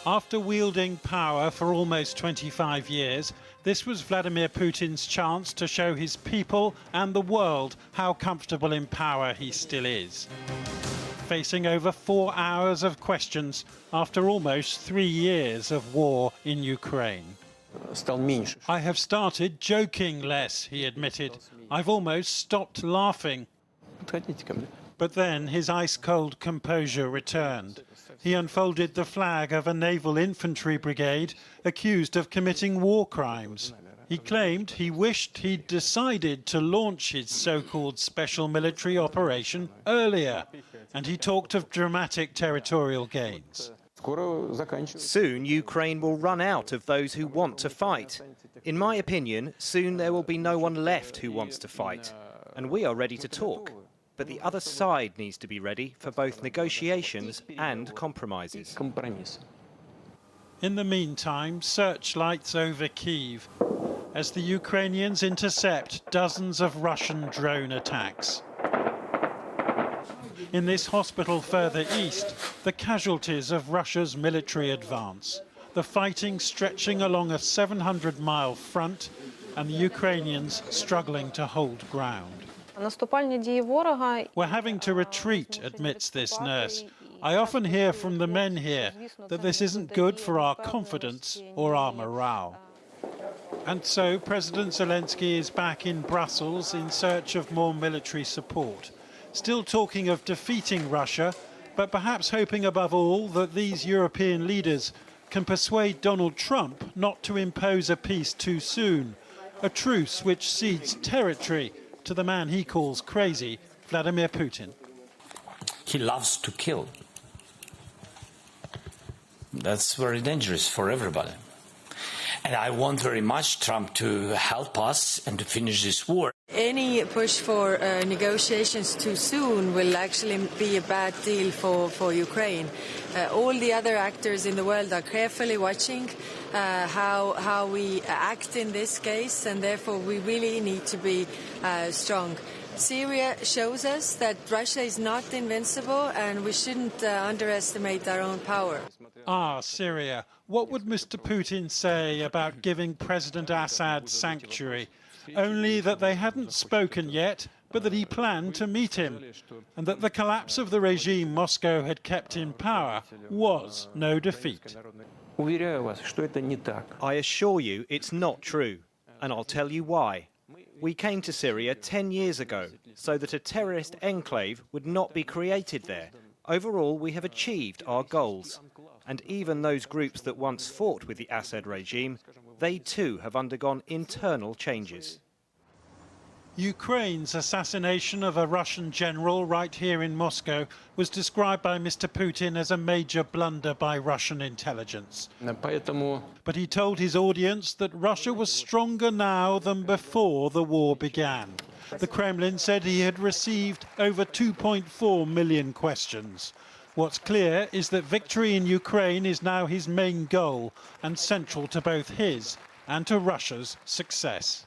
After wielding power for almost 25 years, this was Vladimir Putin's chance to show his people and the world how comfortable in power he still is. Facing over 4 hours of questions after almost 3 years of war in Ukraine. I have started joking less, he admitted. I've almost stopped laughing. But then his ice-cold composure returned. He unfolded the flag of a naval infantry brigade accused of committing war crimes. He claimed he wished he'd decided to launch his so-called special military operation earlier, and he talked of dramatic territorial gains. Soon Ukraine will run out of those who want to fight. In my opinion, soon there will be no one left who wants to fight, and we are ready to talk. But the other side needs to be ready for both negotiations and compromises. In the meantime, searchlights over Kyiv as the Ukrainians intercept dozens of Russian drone attacks. In this hospital further east, the casualties of Russia's military advance, the fighting stretching along a 700-mile front, and the Ukrainians struggling to hold ground. We're having to retreat, admits this nurse. I often hear from the men here that this isn't good for our confidence or our morale. And so President Zelensky is back in Brussels in search of more military support. Still talking of defeating Russia, but perhaps hoping above all that these European leaders can persuade Donald Trump not to impose a peace too soon, a truce which cedes territory to the man he calls crazy, Vladimir Putin. He loves to kill. That's very dangerous for everybody. And I want very much Trump to help us and to finish this war. Any push for negotiations too soon will actually be a bad deal for Ukraine. All the other actors in the world are carefully watching how we act in this case, and therefore we really need to be strong. Syria shows us that Russia is not invincible, and we shouldn't underestimate our own power. Ah, Syria. What would Mr. Putin say about giving President Assad sanctuary? Only that they hadn't spoken yet, but that he planned to meet him, and that the collapse of the regime Moscow had kept in power was no defeat. I assure you it's not true, and I'll tell you why. We came to Syria 10 years ago so that a terrorist enclave would not be created there. Overall, we have achieved our goals. And even those groups that once fought with the Assad regime, they too have undergone internal changes. Ukraine's assassination of a Russian general right here in Moscow was described by Mr. Putin as a major blunder by Russian intelligence. But he told his audience that Russia was stronger now than before the war began. The Kremlin said he had received over 2.4 million questions. What's clear is that victory in Ukraine is now his main goal and central to both his and to Russia's success.